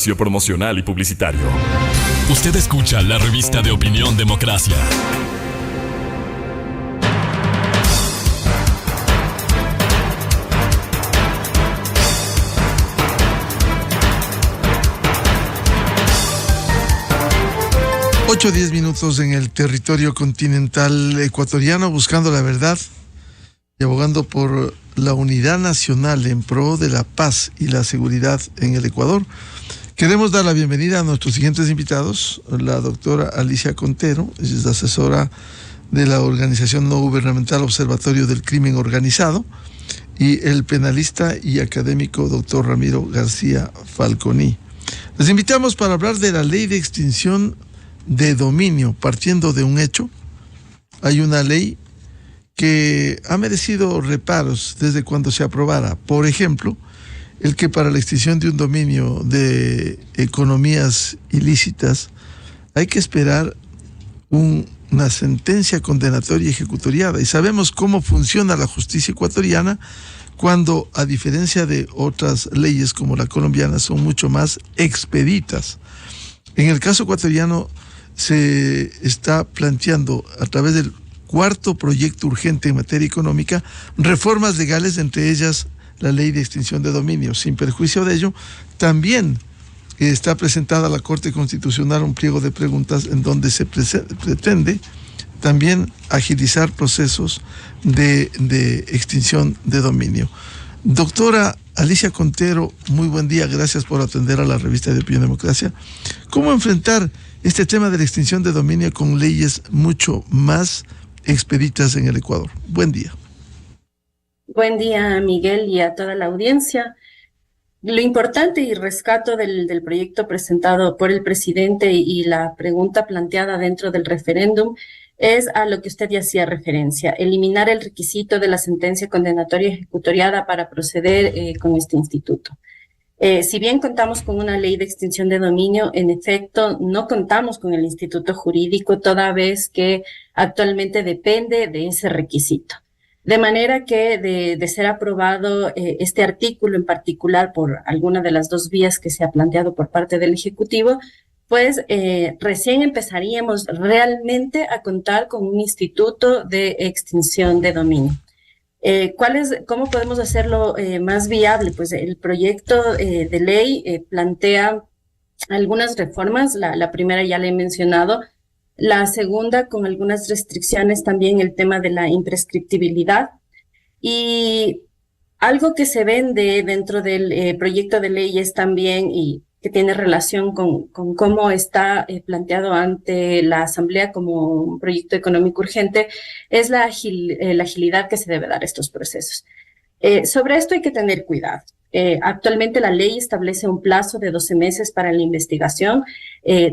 Promocional y publicitario. Usted escucha la revista de opinión Democracia. Ocho o 10 minutos en el territorio continental ecuatoriano, buscando la verdad y abogando por la unidad nacional en pro de la paz y la seguridad en el Ecuador. Queremos dar la bienvenida a nuestros siguientes invitados, la doctora Alicia Contero, es asesora de la organización no gubernamental Observatorio del Crimen Organizado, y el penalista y académico doctor Ramiro García Falconi. Les invitamos para hablar de la ley de extinción de dominio, partiendo de un hecho. Hay una ley que ha merecido reparos desde cuando se aprobara. Por ejemplo, el que para la extinción de un dominio de economías ilícitas hay que esperar una sentencia condenatoria y ejecutoriada. Y sabemos cómo funciona la justicia ecuatoriana cuando, a diferencia de otras leyes como la colombiana, son mucho más expeditas. En el caso ecuatoriano se está planteando, a través del cuarto proyecto urgente en materia económica, reformas legales, entre ellas la ley de extinción de dominio. Sin perjuicio de ello, también está presentada a la Corte Constitucional un pliego de preguntas en donde se pretende también agilizar procesos de extinción de dominio. Doctora Alicia Contero, muy buen día, gracias por atender a la revista de Opinión Democracia. ¿Cómo enfrentar este tema de la extinción de dominio con leyes mucho más expeditas en el Ecuador? Buen día. Buen día, Miguel, y a toda la audiencia. Lo importante y rescato del proyecto presentado por el presidente y la pregunta planteada dentro del referéndum es a lo que usted ya hacía referencia: eliminar el requisito de la sentencia condenatoria ejecutoriada para proceder con este instituto. Si bien contamos con una ley de extinción de dominio, en efecto no contamos con el instituto jurídico, toda vez que actualmente depende de ese requisito. De manera que de ser aprobado este artículo en particular por alguna de las dos vías que se ha planteado por parte del Ejecutivo, pues recién empezaríamos realmente a contar con un instituto de extinción de dominio. ¿Cómo podemos hacerlo más viable? Pues el proyecto de ley plantea algunas reformas. La primera ya la he mencionado. La segunda, con algunas restricciones, también el tema de la imprescriptibilidad. Y algo que se vende dentro del proyecto de ley es también, y que tiene relación con cómo está planteado ante la Asamblea como un proyecto económico urgente, es la agilidad que se debe dar a estos procesos. Sobre esto hay que tener cuidado. Actualmente la ley establece un plazo de 12 meses para la investigación.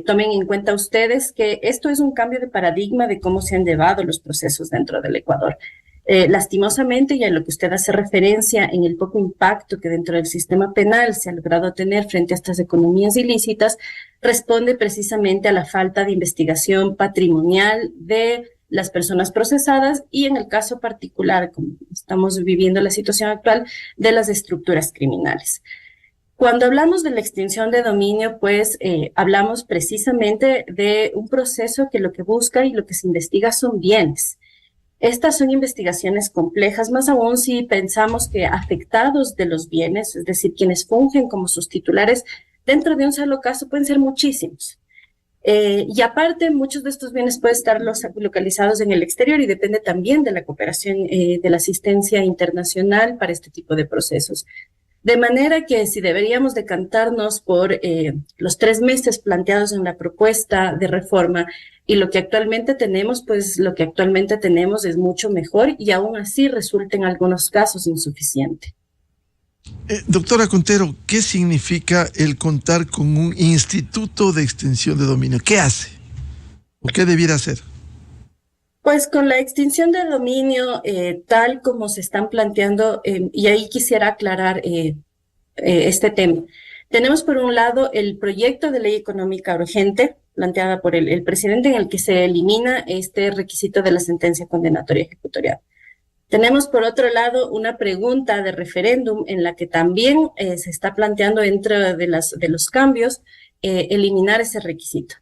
Tomen en cuenta ustedes que esto es un cambio de paradigma de cómo se han llevado los procesos dentro del Ecuador. Lastimosamente, y a lo que usted hace referencia en el poco impacto que dentro del sistema penal se ha logrado tener frente a estas economías ilícitas, responde precisamente a la falta de investigación patrimonial de las personas procesadas y, en el caso particular, como estamos viviendo la situación actual, de las estructuras criminales. Cuando hablamos de la extinción de dominio, pues hablamos precisamente de un proceso que lo que busca y lo que se investiga son bienes. Estas son investigaciones complejas, más aún si pensamos que afectados de los bienes, es decir, quienes fungen como sus titulares, dentro de un solo caso pueden ser muchísimos. Y aparte, muchos de estos bienes pueden estar localizados en el exterior y depende también de la cooperación de la asistencia internacional para este tipo de procesos. De manera que si deberíamos decantarnos por los 3 meses planteados en la propuesta de reforma y lo que actualmente tenemos, pues lo que actualmente tenemos es mucho mejor y aún así resulta en algunos casos insuficiente. Doctora Contero, ¿qué significa el contar con un instituto de extinción de dominio? ¿Qué hace? ¿O qué debiera hacer? Pues con la extinción de dominio, tal como se están planteando, y ahí quisiera aclarar este tema. Tenemos por un lado el proyecto de ley económica urgente planteada por el presidente, en el que se elimina este requisito de la sentencia condenatoria ejecutorial. Tenemos, por otro lado, una pregunta de referéndum en la que también se está planteando dentro de los cambios eliminar ese requisito.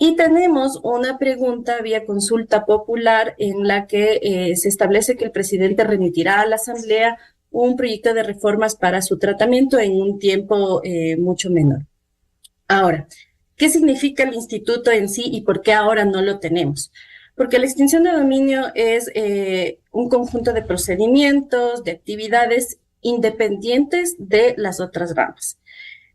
Y tenemos una pregunta vía consulta popular en la que se establece que el presidente remitirá a la Asamblea un proyecto de reformas para su tratamiento en un tiempo mucho menor. Ahora, ¿qué significa el instituto en sí y por qué ahora no lo tenemos? Porque la extinción de dominio es un conjunto de procedimientos, de actividades independientes de las otras ramas.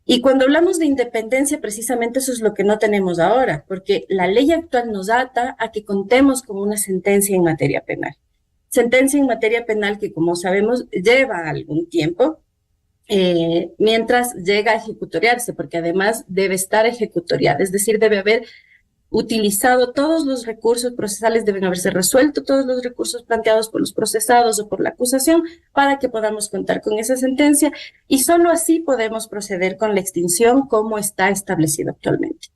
Y cuando hablamos de independencia, precisamente eso es lo que no tenemos ahora, porque la ley actual nos ata a que contemos con una sentencia en materia penal. Sentencia en materia penal que, como sabemos, lleva algún tiempo, mientras llega a ejecutoriarse, porque además debe estar ejecutoriada, es decir, debe haber utilizado todos los recursos procesales, deben haberse resuelto todos los recursos planteados por los procesados o por la acusación para que podamos contar con esa sentencia y solo así podemos proceder con la extinción como está establecido actualmente.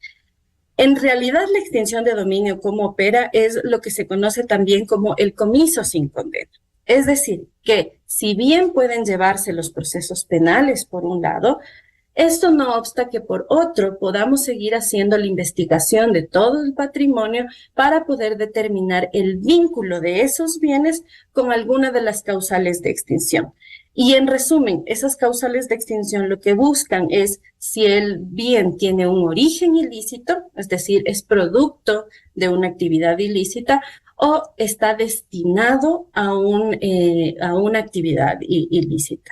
En realidad, la extinción de dominio como opera es lo que se conoce también como el comiso sin condena. Es decir, que si bien pueden llevarse los procesos penales por un lado, esto no obsta que por otro podamos seguir haciendo la investigación de todo el patrimonio para poder determinar el vínculo de esos bienes con alguna de las causales de extinción. Y en resumen, esas causales de extinción lo que buscan es si el bien tiene un origen ilícito, es decir, es producto de una actividad ilícita, o está destinado a una actividad ilícita.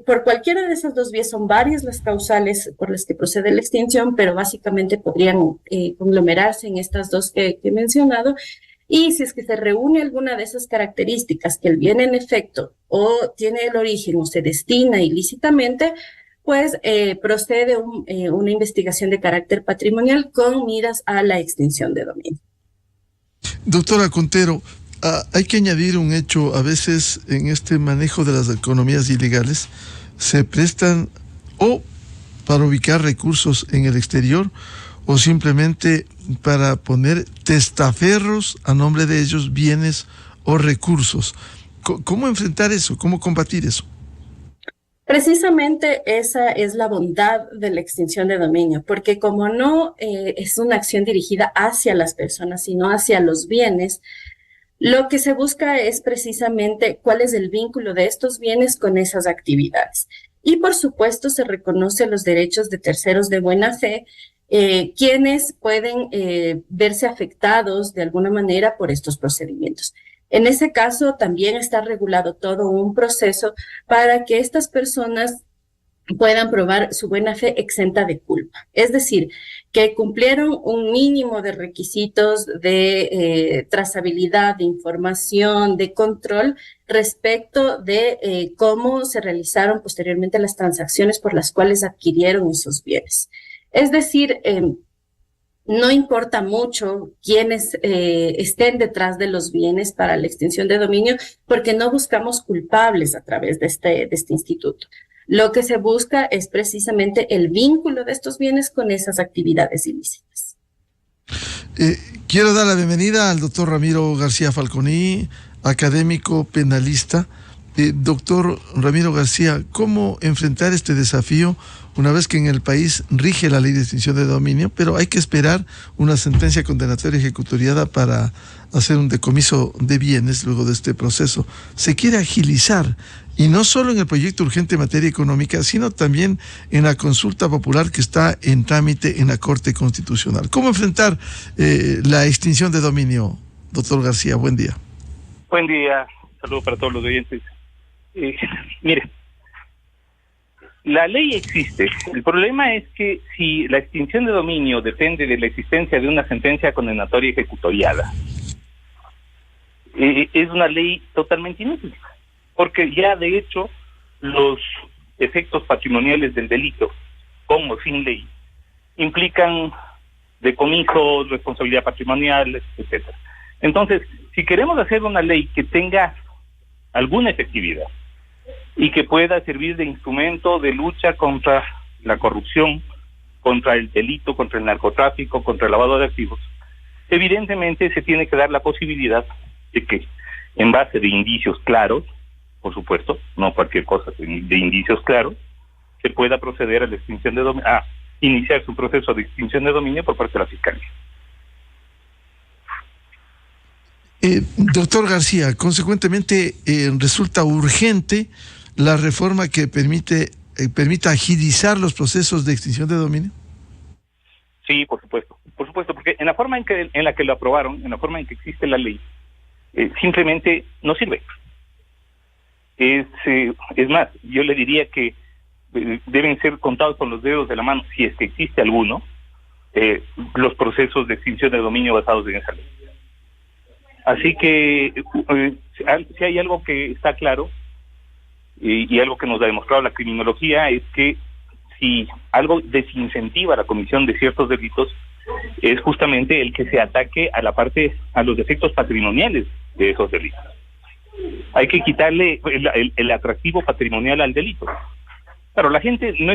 Por cualquiera de esas dos vías son varias las causales por las que procede la extinción, pero básicamente podrían conglomerarse en estas dos que he mencionado. Y si es que se reúne alguna de esas características, que el bien en efecto o tiene el origen o se destina ilícitamente, pues procede una investigación de carácter patrimonial con miras a la extinción de dominio. Doctora Contero, hay que añadir un hecho. A veces en este manejo de las economías ilegales se prestan o para ubicar recursos en el exterior o simplemente para poner testaferros a nombre de ellos, bienes o recursos. ¿Cómo enfrentar eso? ¿Cómo combatir eso? Precisamente esa es la bondad de la extinción de dominio, porque como no es una acción dirigida hacia las personas, sino hacia los bienes, lo que se busca es precisamente cuál es el vínculo de estos bienes con esas actividades. Y por supuesto se reconocen los derechos de terceros de buena fe, quienes pueden verse afectados de alguna manera por estos procedimientos. En ese caso también está regulado todo un proceso para que estas personas puedan probar su buena fe exenta de culpa. Es decir, que cumplieron un mínimo de requisitos de trazabilidad, de información, de control respecto de cómo se realizaron posteriormente las transacciones por las cuales adquirieron esos bienes. Es decir, no importa mucho quiénes estén detrás de los bienes para la extinción de dominio, porque no buscamos culpables a través de este instituto. Lo que se busca es precisamente el vínculo de estos bienes con esas actividades ilícitas. Quiero dar la bienvenida al doctor Ramiro García Falconi, académico penalista. Doctor Ramiro García, ¿cómo enfrentar este desafío una vez que en el país rige la ley de extinción de dominio, pero hay que esperar una sentencia condenatoria ejecutoriada para hacer un decomiso de bienes luego de este proceso? Se quiere agilizar, y no solo en el proyecto urgente en materia económica, sino también en la consulta popular que está en trámite en la Corte Constitucional. ¿Cómo enfrentar la extinción de dominio, doctor García? Buen día. Buen día, saludos para todos los oyentes. Mire, la ley existe. El problema es que si la extinción de dominio depende de la existencia de una sentencia condenatoria ejecutoriada, es una ley totalmente inútil, porque ya de hecho los efectos patrimoniales del delito, con o sin ley, implican decomisos, responsabilidad patrimonial, etcétera. Entonces, si queremos hacer una ley que tenga alguna efectividad y que pueda servir de instrumento de lucha contra la corrupción, contra el delito, contra el narcotráfico, contra el lavado de activos, evidentemente se tiene que dar la posibilidad de que en base de indicios claros, por supuesto, no cualquier cosa, de indicios claros, se pueda proceder a la extinción de dominio, a iniciar su proceso de extinción de dominio por parte de la Fiscalía. Doctor García, consecuentemente resulta urgente la reforma que permita agilizar los procesos de extinción de dominio. Sí, por supuesto, porque en la forma en la que lo aprobaron, en la forma en que existe la ley, simplemente no sirve. Es más, yo le diría que deben ser contados con los dedos de la mano, si es que existe alguno, los procesos de extinción de dominio basados en esa ley. Así que si hay algo que está claro y algo que nos ha demostrado la criminología es que si algo desincentiva la comisión de ciertos delitos es justamente el que se ataque a los efectos patrimoniales de esos delitos. Hay que quitarle el atractivo patrimonial al delito. Claro, la gente no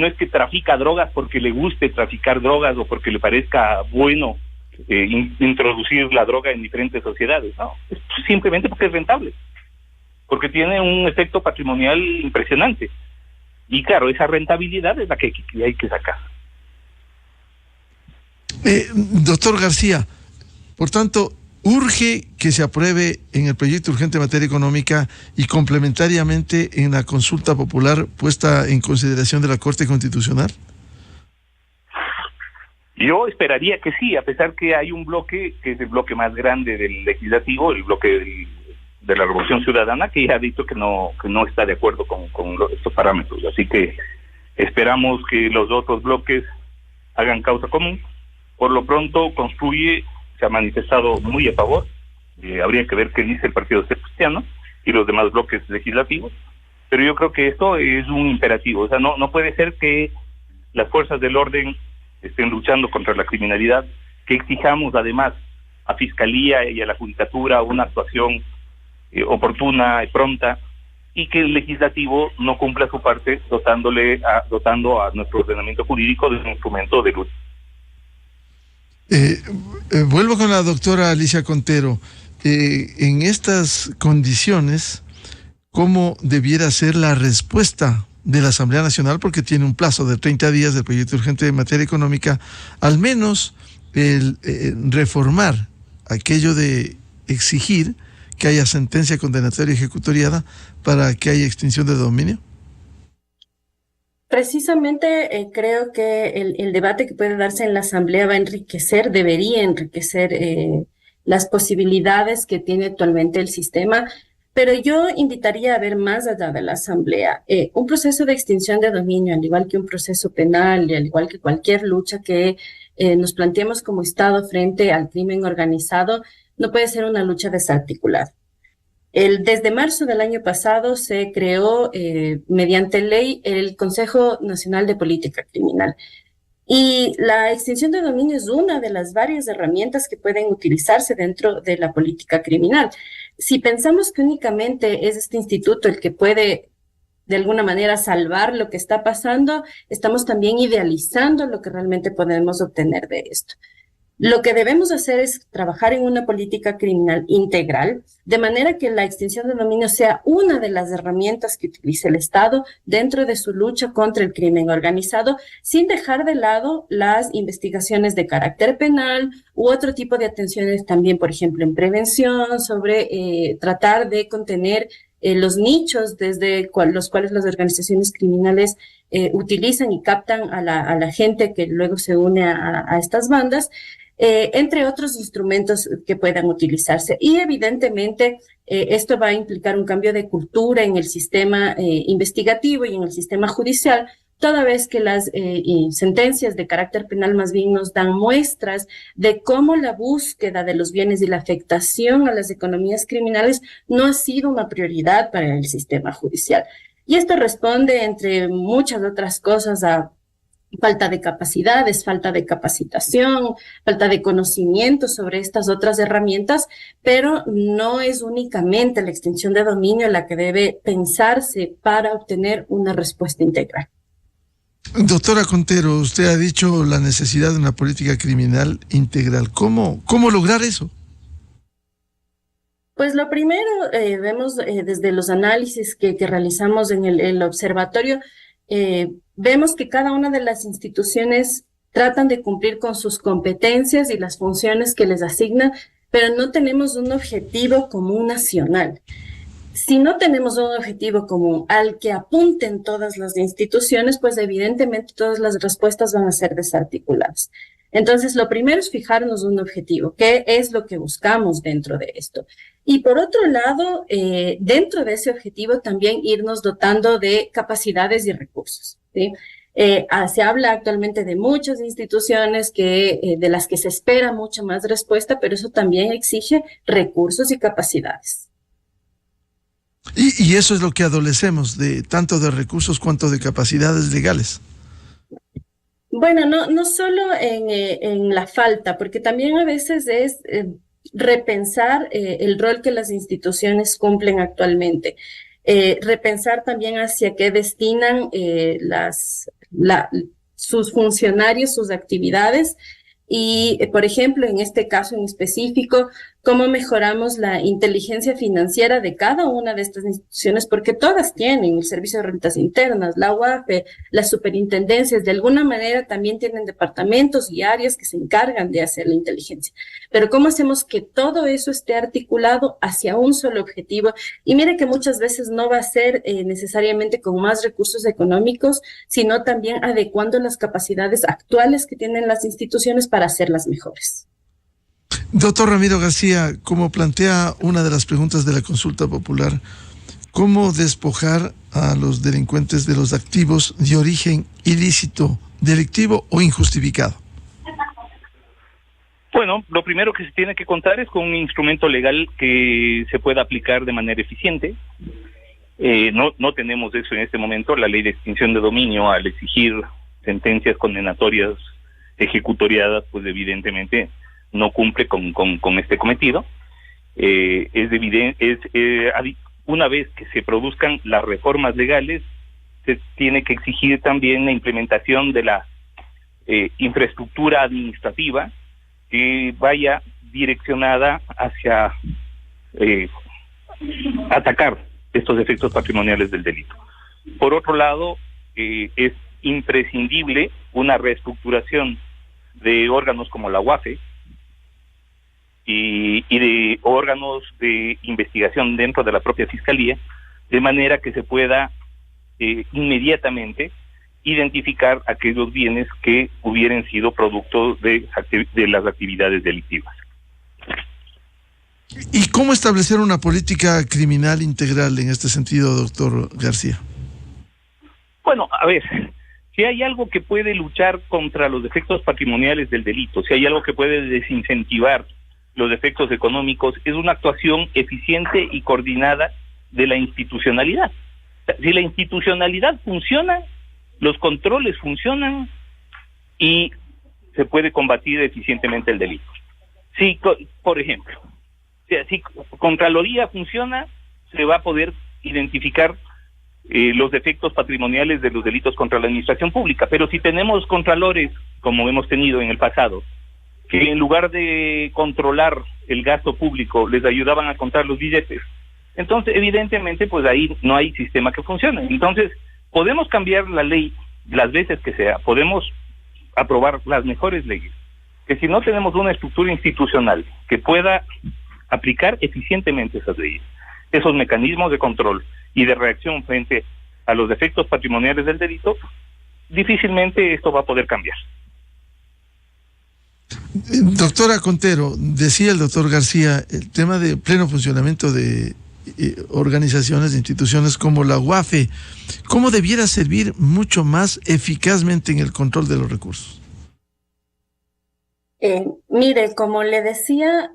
es que trafica drogas porque le guste traficar drogas o porque le parezca bueno introducir la droga en diferentes sociedades, no, es simplemente porque es rentable, porque tiene un efecto patrimonial impresionante, y claro, esa rentabilidad es la que hay que sacar. Doctor García, por tanto, urge que se apruebe en el proyecto urgente en materia económica y complementariamente en la consulta popular puesta en consideración de la Corte Constitucional. Yo esperaría que sí, a pesar que hay un bloque, que es el bloque más grande del legislativo, el bloque de la Revolución Ciudadana, que ya ha dicho que no está de acuerdo con estos parámetros. Así que esperamos que los otros bloques hagan causa común. Por lo pronto, Construye se ha manifestado muy a favor. Habría que ver qué dice el Partido Cristiano y los demás bloques legislativos. Pero yo creo que esto es un imperativo. O sea, no puede ser que las fuerzas del orden estén luchando contra la criminalidad, que exijamos además a Fiscalía y a la Judicatura una actuación oportuna y pronta, y que el legislativo no cumpla su parte dotando a nuestro ordenamiento jurídico de un instrumento de lucha. Vuelvo con la doctora Alicia Contero. En estas condiciones, ¿cómo debiera ser la respuesta de la Asamblea Nacional? Porque tiene un plazo de 30 días del proyecto urgente de materia económica, al menos reformar aquello de exigir que haya sentencia condenatoria ejecutoriada para que haya extinción de dominio. Precisamente creo que el debate que puede darse en la Asamblea debería enriquecer las posibilidades que tiene actualmente el sistema. Pero yo invitaría a ver más allá de la Asamblea. Un proceso de extinción de dominio, al igual que un proceso penal y al igual que cualquier lucha que nos planteemos como Estado frente al crimen organizado, no puede ser una lucha desarticulada. Desde marzo del año pasado se creó mediante ley el Consejo Nacional de Política Criminal. Y la extinción de dominio es una de las varias herramientas que pueden utilizarse dentro de la política criminal. Si pensamos que únicamente es este instituto el que puede de alguna manera salvar lo que está pasando, estamos también idealizando lo que realmente podemos obtener de esto. Lo que debemos hacer es trabajar en una política criminal integral, de manera que la extinción de dominio sea una de las herramientas que utilice el Estado dentro de su lucha contra el crimen organizado, sin dejar de lado las investigaciones de carácter penal u otro tipo de atenciones también, por ejemplo, en prevención, sobre tratar de contener los nichos desde los cuales las organizaciones criminales utilizan y captan a la gente que luego se une a estas bandas, entre otros instrumentos que puedan utilizarse. Y evidentemente esto va a implicar un cambio de cultura en el sistema investigativo y en el sistema judicial, toda vez que las sentencias de carácter penal más bien nos dan muestras de cómo la búsqueda de los bienes y la afectación a las economías criminales no ha sido una prioridad para el sistema judicial. Y esto responde, entre muchas otras cosas, a falta de capacidades, falta de capacitación, falta de conocimiento sobre estas otras herramientas, pero no es únicamente la extinción de dominio la que debe pensarse para obtener una respuesta integral. Doctora Contero, usted ha dicho la necesidad de una política criminal integral. ¿Cómo lograr eso? Pues lo primero, vemos desde los análisis que realizamos en el observatorio, vemos que cada una de las instituciones tratan de cumplir con sus competencias y las funciones que les asignan, pero no tenemos un objetivo común nacional. Si no tenemos un objetivo común al que apunten todas las instituciones, pues evidentemente todas las respuestas van a ser desarticuladas. Entonces, lo primero es fijarnos un objetivo, qué es lo que buscamos dentro de esto. Y por otro lado, dentro de ese objetivo también irnos dotando de capacidades y recursos, ¿sí? Se habla actualmente de muchas instituciones de las que se espera mucha más respuesta, pero eso también exige recursos y capacidades. Y eso es lo que adolecemos, tanto de recursos cuanto de capacidades legales. Bueno, no solo en la falta, porque también a veces es repensar el rol que las instituciones cumplen actualmente, repensar también hacia qué destinan sus funcionarios, sus actividades. Y, por ejemplo, en este caso en específico, cómo mejoramos la inteligencia financiera de cada una de estas instituciones, porque todas tienen el Servicio de Rentas Internas, la UAFE, las superintendencias, de alguna manera también tienen departamentos y áreas que se encargan de hacer la inteligencia. Pero ¿cómo hacemos que todo eso esté articulado hacia un solo objetivo? Y mire que muchas veces no va a ser necesariamente con más recursos económicos, sino también adecuando las capacidades actuales que tienen las instituciones para hacerlas mejores. Doctor Ramiro García, como plantea una de las preguntas de la consulta popular, ¿cómo despojar a los delincuentes de los activos de origen ilícito, delictivo o injustificado? Bueno, lo primero que se tiene que contar es con un instrumento legal que se pueda aplicar de manera eficiente. No tenemos eso en este momento. La ley de extinción de dominio, al exigir sentencias condenatorias ejecutoriadas, pues evidentemente no cumple con este cometido. Una vez que se produzcan las reformas legales, se tiene que exigir también la implementación de la infraestructura administrativa que vaya direccionada hacia atacar estos efectos patrimoniales del delito. Por otro lado, es imprescindible una reestructuración de órganos como la UAFE y de órganos de investigación dentro de la propia Fiscalía, de manera que se pueda inmediatamente identificar aquellos bienes que hubieran sido producto de las actividades delictivas. ¿Y cómo establecer una política criminal integral en este sentido, doctor García? Bueno, a ver, si hay algo que puede luchar contra los efectos patrimoniales del delito, si hay algo que puede desincentivar los efectos económicos, es una actuación eficiente y coordinada de la institucionalidad. O sea, si la institucionalidad funciona, los controles funcionan y se puede combatir eficientemente el delito. Si, por ejemplo, si Contraloría funciona, se va a poder identificar los defectos patrimoniales de los delitos contra la administración pública. Pero si tenemos contralores, como hemos tenido en el pasado, que en lugar de controlar el gasto público les ayudaban a contar los billetes, entonces evidentemente pues ahí no hay sistema que funcione. Entonces podemos cambiar la ley las veces que sea, podemos aprobar las mejores leyes, que si no tenemos una estructura institucional que pueda aplicar eficientemente esas leyes, esos mecanismos de control y de reacción frente a los defectos patrimoniales del delito, difícilmente esto va a poder cambiar. Doctora Contero, decía el doctor García, el tema de pleno funcionamiento de organizaciones, de instituciones como la UAFE, ¿cómo debiera servir mucho más eficazmente en el control de los recursos? Mire, como le decía,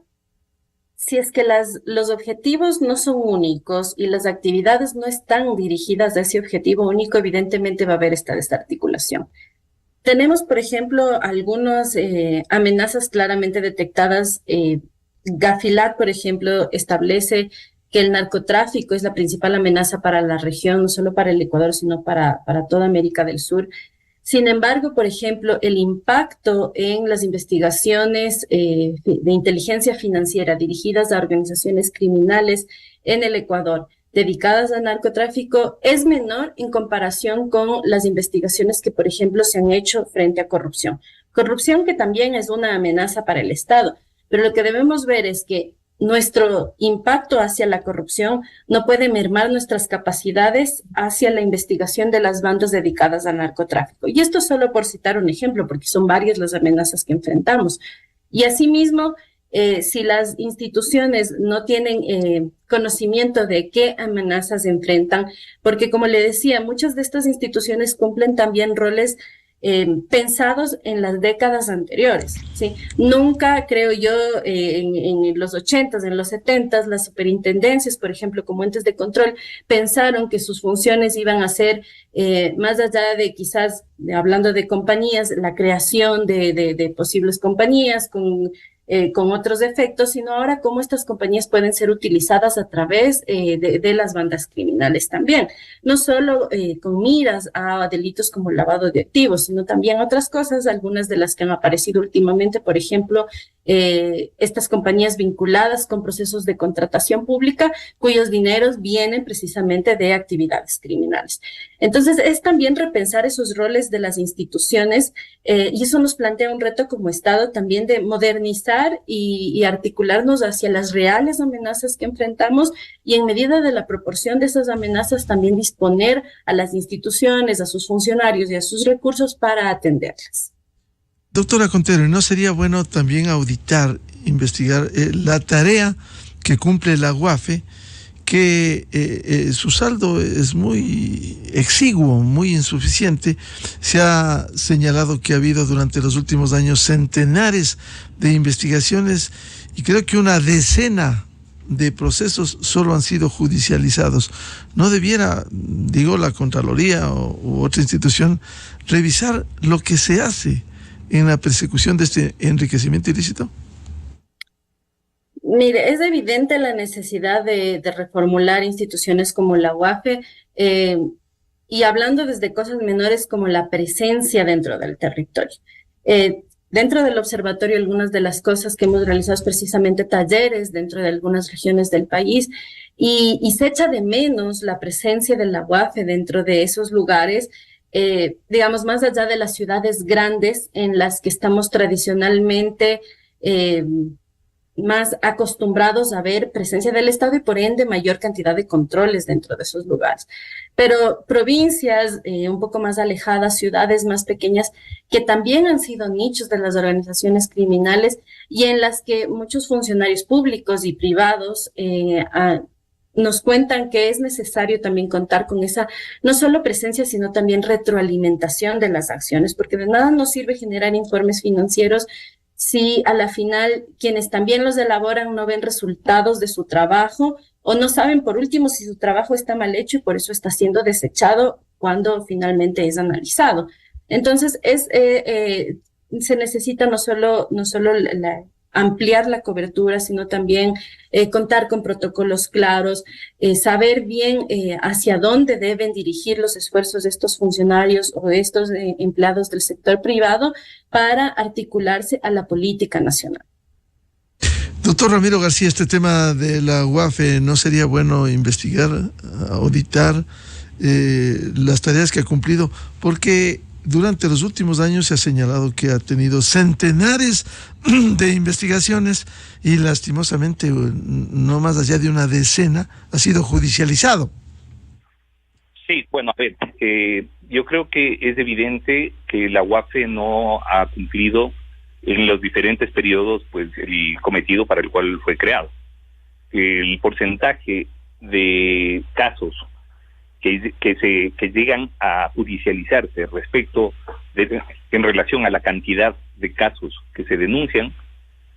si es que los objetivos no son únicos y las actividades no están dirigidas a ese objetivo único, evidentemente va a haber esta desarticulación. Tenemos, por ejemplo, algunas amenazas claramente detectadas. Gafilat, por ejemplo, establece que el narcotráfico es la principal amenaza para la región, no solo para el Ecuador, sino para toda América del Sur. Sin embargo, por ejemplo, el impacto en las investigaciones de inteligencia financiera dirigidas a organizaciones criminales en el Ecuador, dedicadas al narcotráfico, es menor en comparación con las investigaciones que, por ejemplo, se han hecho frente a corrupción. Corrupción que también es una amenaza para el Estado, pero lo que debemos ver es que nuestro impacto hacia la corrupción no puede mermar nuestras capacidades hacia la investigación de las bandas dedicadas al narcotráfico. Y esto solo por citar un ejemplo, porque son varias las amenazas que enfrentamos. Y asimismo, si las instituciones no tienen conocimiento de qué amenazas enfrentan, porque como le decía, muchas de estas instituciones cumplen también roles pensados en las décadas anteriores, ¿sí? Nunca, creo yo, en los 80s, en los 70s, las superintendencias, por ejemplo, como entes de control, pensaron que sus funciones iban a ser, más allá de quizás, hablando de compañías, la creación de posibles compañías con otros efectos, sino ahora cómo estas compañías pueden ser utilizadas a través de las bandas criminales también, no solo con miras a delitos como lavado de activos, sino también otras cosas, algunas de las que han aparecido últimamente, por ejemplo, estas compañías vinculadas con procesos de contratación pública cuyos dineros vienen precisamente de actividades criminales. Entonces, es también repensar esos roles de las instituciones y eso nos plantea un reto como Estado también de modernizar y articularnos hacia las reales amenazas que enfrentamos y en medida de la proporción de esas amenazas también disponer a las instituciones, a sus funcionarios y a sus recursos para atenderlas. Doctora Contero, ¿no sería bueno también auditar, investigar la tarea que cumple la UAFE, que su saldo es muy exiguo, muy insuficiente? Se ha señalado que ha habido durante los últimos años centenares de investigaciones y creo que una decena de procesos solo han sido judicializados. ¿No debiera, digo, la Contraloría u otra institución revisar lo que se hace en la persecución de este enriquecimiento ilícito? Mire, es evidente la necesidad de reformular instituciones como la UAFE y hablando desde cosas menores como la presencia dentro del territorio. Dentro del observatorio, algunas de las cosas que hemos realizado es precisamente talleres dentro de algunas regiones del país y se echa de menos la presencia de la UAFE dentro de esos lugares, digamos, más allá de las ciudades grandes en las que estamos tradicionalmente más acostumbrados a ver presencia del Estado y por ende mayor cantidad de controles dentro de esos lugares. Pero provincias un poco más alejadas, ciudades más pequeñas, que también han sido nichos de las organizaciones criminales y en las que muchos funcionarios públicos y privados nos cuentan que es necesario también contar con esa, no solo presencia, sino también retroalimentación de las acciones, porque de nada nos sirve generar informes financieros si a la final quienes también los elaboran no ven resultados de su trabajo o no saben, por último, si su trabajo está mal hecho y por eso está siendo desechado cuando finalmente es analizado. Entonces, se necesita no solo ampliar la cobertura, sino también contar con protocolos claros, saber bien hacia dónde deben dirigir los esfuerzos de estos funcionarios o de estos empleados del sector privado para articularse a la política nacional. Doctor Ramiro García, este tema de la UAFE, ¿no sería bueno investigar, auditar las tareas que ha cumplido? Porque durante los últimos años se ha señalado que ha tenido centenares de investigaciones y lastimosamente no más allá de una decena ha sido judicializado. Sí, bueno, a ver, yo creo que es evidente que la UAFE no ha cumplido en los diferentes periodos pues el cometido para el cual fue creado. El porcentaje de casos que llegan a judicializarse en relación a la cantidad de casos que se denuncian,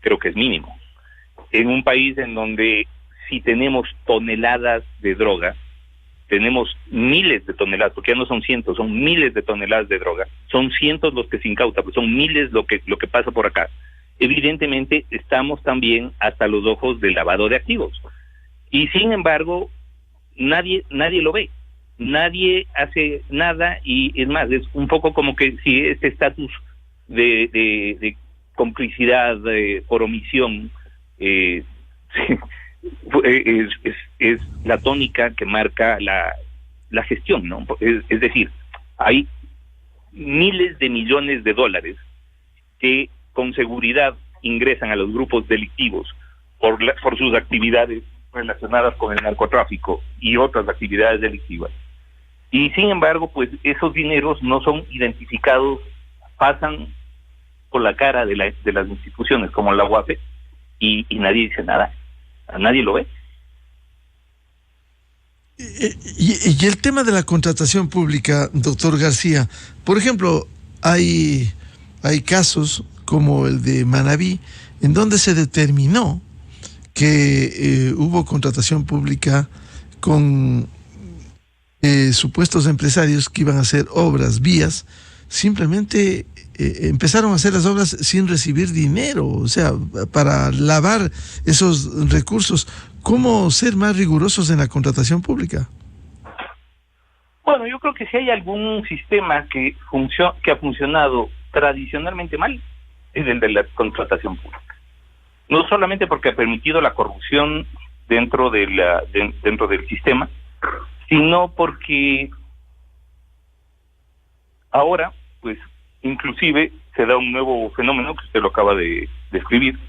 creo que es mínimo. En un país en donde si tenemos toneladas de droga, tenemos miles de toneladas, porque ya no son cientos, son miles de toneladas de droga, son cientos los que se incautan, pero son miles lo que pasa por acá. Evidentemente estamos también hasta los ojos del lavado de activos. Y sin embargo, nadie lo ve. nadie hace nada, y es más, es un poco como que si este estatus de complicidad por omisión es la tónica que marca la gestión, ¿no? Es decir, hay miles de millones de dólares que con seguridad ingresan a los grupos delictivos por sus actividades relacionadas con el narcotráfico y otras actividades delictivas. Y sin embargo, pues esos dineros no son identificados, pasan por la cara de las instituciones como la UAPE y nadie dice nada, nadie lo ve. Y el tema de la contratación pública, doctor García, por ejemplo, hay casos como el de Manabí, en donde se determinó que hubo contratación pública con supuestos empresarios que iban a hacer obras, vías, simplemente empezaron a hacer las obras sin recibir dinero, o sea, para lavar esos recursos. ¿Cómo ser más rigurosos en la contratación pública? Bueno, yo creo que si hay algún sistema que ha funcionado tradicionalmente mal, es el de la contratación pública. No solamente porque ha permitido la corrupción dentro del sistema, sino porque ahora, pues, inclusive se da un nuevo fenómeno que usted lo acaba de describir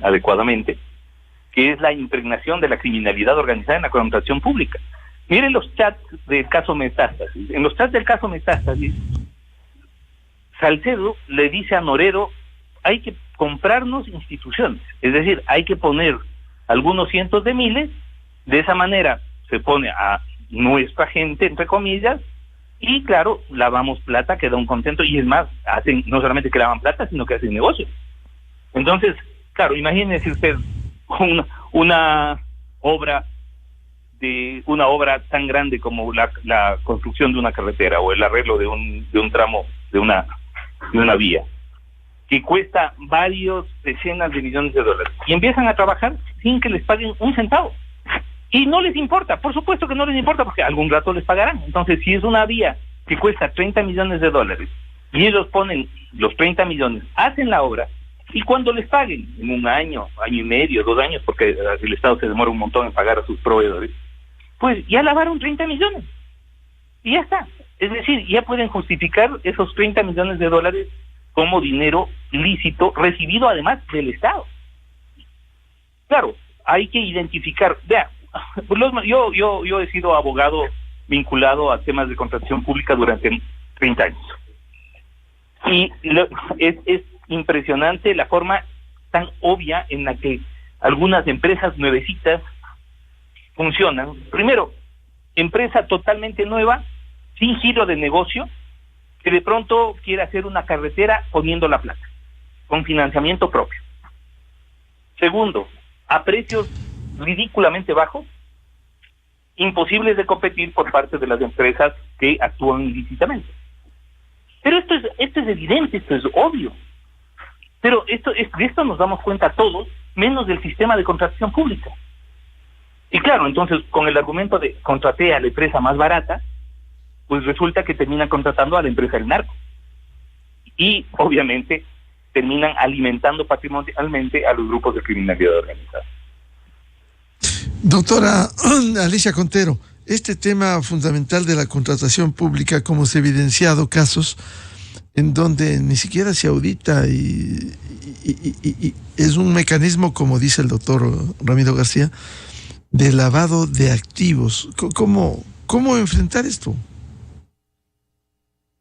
adecuadamente, que es la impregnación de la criminalidad organizada en la contratación pública. Miren los chats del caso Metástasis. En los chats del caso Metástasis, Salcedo le dice a Norero: hay que comprarnos instituciones, es decir, hay que poner algunos cientos de miles, de esa manera se pone a nuestra gente, entre comillas, y claro, lavamos plata, queda un contento, y es más, hacen no solamente que lavan plata, sino que hacen negocio. Entonces, claro, imagínese usted una obra tan grande como la construcción de una carretera o el arreglo de un tramo de una vía, que cuesta varios decenas de millones de dólares, y empiezan a trabajar sin que les paguen un centavo. Y no les importa, por supuesto que no les importa, porque algún rato les pagarán. Entonces, si es una vía que cuesta 30 millones de dólares y ellos ponen los 30 millones, hacen la obra, y cuando les paguen, en un año, año y medio, 2 años, porque el Estado se demora un montón en pagar a sus proveedores, pues ya lavaron 30 millones. Y ya está. Es decir, ya pueden justificar esos 30 millones de dólares como dinero lícito recibido además del Estado. Claro, hay que identificar. Vea, yo he sido abogado vinculado a temas de contratación pública durante 30 años. Y es impresionante la forma tan obvia en la que algunas empresas nuevecitas funcionan. Primero, empresa totalmente nueva, sin giro de negocio, que de pronto quiere hacer una carretera poniendo la plata, con financiamiento propio. Segundo, a precios ridículamente bajos, imposibles de competir por parte de las empresas que actúan ilícitamente. Pero esto es evidente, esto es obvio. Pero de esto nos damos cuenta todos, menos del sistema de contratación pública. Y claro, entonces, con el argumento de contraté a la empresa más barata, pues resulta que terminan contratando a la empresa del narco. Y, obviamente, terminan alimentando patrimonialmente a los grupos de criminalidad organizada. Doctora Alicia Contero, este tema fundamental de la contratación pública, como se ha evidenciado casos en donde ni siquiera se audita y es un mecanismo, como dice el doctor Ramiro García, de lavado de activos. ¿Cómo enfrentar esto?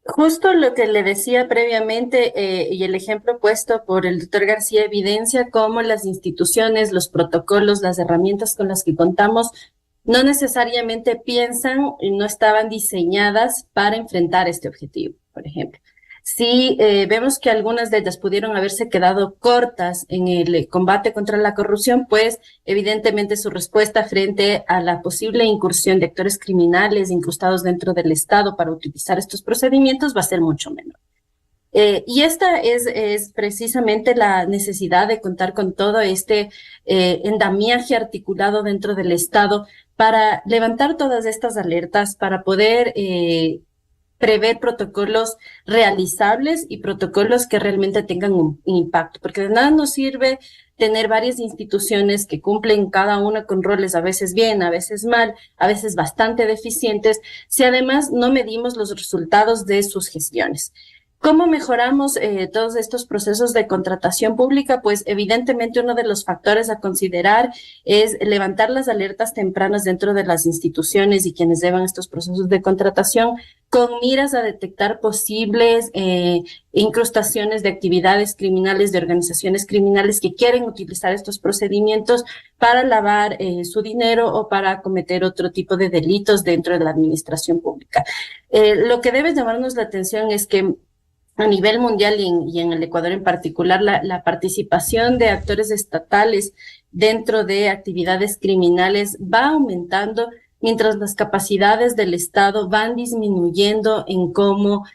Justo lo que le decía previamente y el ejemplo puesto por el doctor García evidencia cómo las instituciones, los protocolos, las herramientas con las que contamos no necesariamente piensan y no estaban diseñadas para enfrentar este objetivo, por ejemplo. Sí, vemos que algunas de ellas pudieron haberse quedado cortas en el combate contra la corrupción, pues evidentemente su respuesta frente a la posible incursión de actores criminales incrustados dentro del Estado para utilizar estos procedimientos va a ser mucho menor. Y esta es precisamente la necesidad de contar con todo este andamiaje articulado dentro del Estado para levantar todas estas alertas, para poder prever protocolos realizables y protocolos que realmente tengan un impacto, porque de nada nos sirve tener varias instituciones que cumplen cada una con roles a veces bien, a veces mal, a veces bastante deficientes, si además no medimos los resultados de sus gestiones. ¿Cómo mejoramos todos estos procesos de contratación pública? Pues evidentemente uno de los factores a considerar es levantar las alertas tempranas dentro de las instituciones y quienes llevan estos procesos de contratación con miras a detectar posibles incrustaciones de actividades criminales, de organizaciones criminales que quieren utilizar estos procedimientos para lavar su dinero o para cometer otro tipo de delitos dentro de la administración pública. Lo que debe llamarnos la atención es que a nivel mundial y en el Ecuador en particular, la participación de actores estatales dentro de actividades criminales va aumentando mientras las capacidades del Estado van disminuyendo en cómo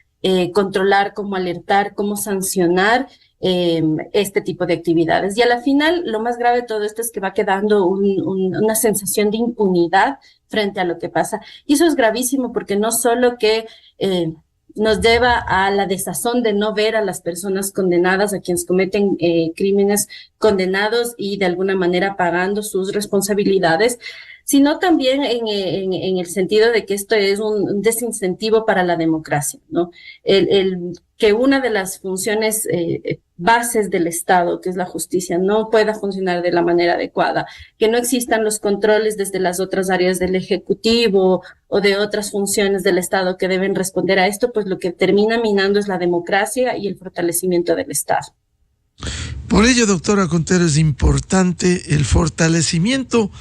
controlar, cómo alertar, cómo sancionar este tipo de actividades. Y a la final, lo más grave de todo esto es que va quedando una sensación de impunidad frente a lo que pasa. Y eso es gravísimo porque no solo que nos lleva a la desazón de no ver a las personas condenadas, a quienes cometen crímenes condenados y de alguna manera pagando sus responsabilidades, sino también en el sentido de que esto es un desincentivo para la democracia, ¿no? Que una de las funciones bases del Estado, que es la justicia, no pueda funcionar de la manera adecuada, que no existan los controles desde las otras áreas del Ejecutivo o de otras funciones del Estado que deben responder a esto, pues lo que termina minando es la democracia y el fortalecimiento del Estado. Por ello, doctora Contero, es importante el fortalecimiento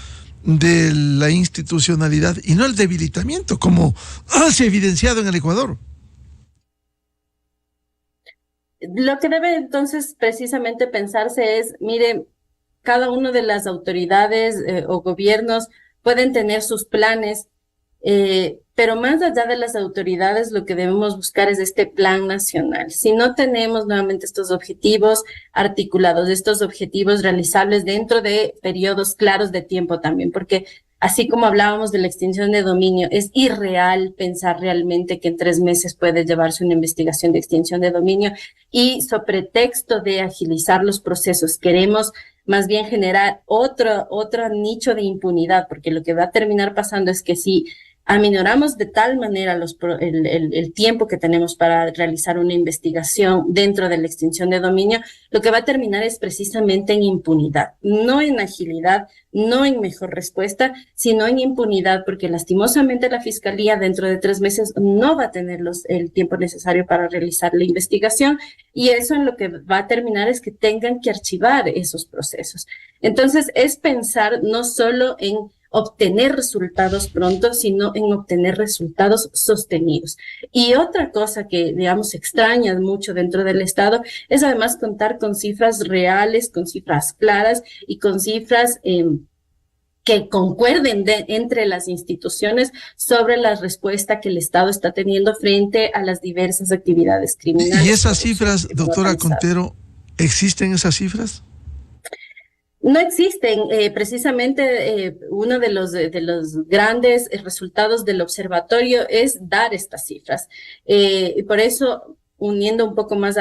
de la institucionalidad y no el debilitamiento, como se ha evidenciado en el Ecuador. Lo que debe entonces precisamente pensarse es, mire, cada una de las autoridades o gobiernos pueden tener sus planes, pero más allá de las autoridades, lo que debemos buscar es este plan nacional. Si no tenemos nuevamente estos objetivos articulados, estos objetivos realizables dentro de periodos claros de tiempo también, porque así como hablábamos de la extinción de dominio, es irreal pensar realmente que en 3 meses puede llevarse una investigación de extinción de dominio y sobre pretexto de agilizar los procesos queremos más bien generar otro nicho de impunidad, porque lo que va a terminar pasando es que si aminoramos de tal manera el tiempo que tenemos para realizar una investigación dentro de la extinción de dominio, lo que va a terminar es precisamente en impunidad, no en agilidad, no en mejor respuesta, sino en impunidad, porque lastimosamente la Fiscalía dentro de 3 meses no va a tener el tiempo necesario para realizar la investigación y eso en lo que va a terminar es que tengan que archivar esos procesos. Entonces es pensar no solo en obtener resultados pronto, sino en obtener resultados sostenidos. Y otra cosa que, digamos, extraña mucho dentro del Estado es además contar con cifras reales, con cifras claras y con cifras que concuerden entre las instituciones sobre la respuesta que el Estado está teniendo frente a las diversas actividades criminales. ¿Y esas cifras, doctora Contero, existen esas cifras? No existen. Precisamente uno de los grandes resultados del observatorio es dar estas cifras. Y por eso, uniendo un poco más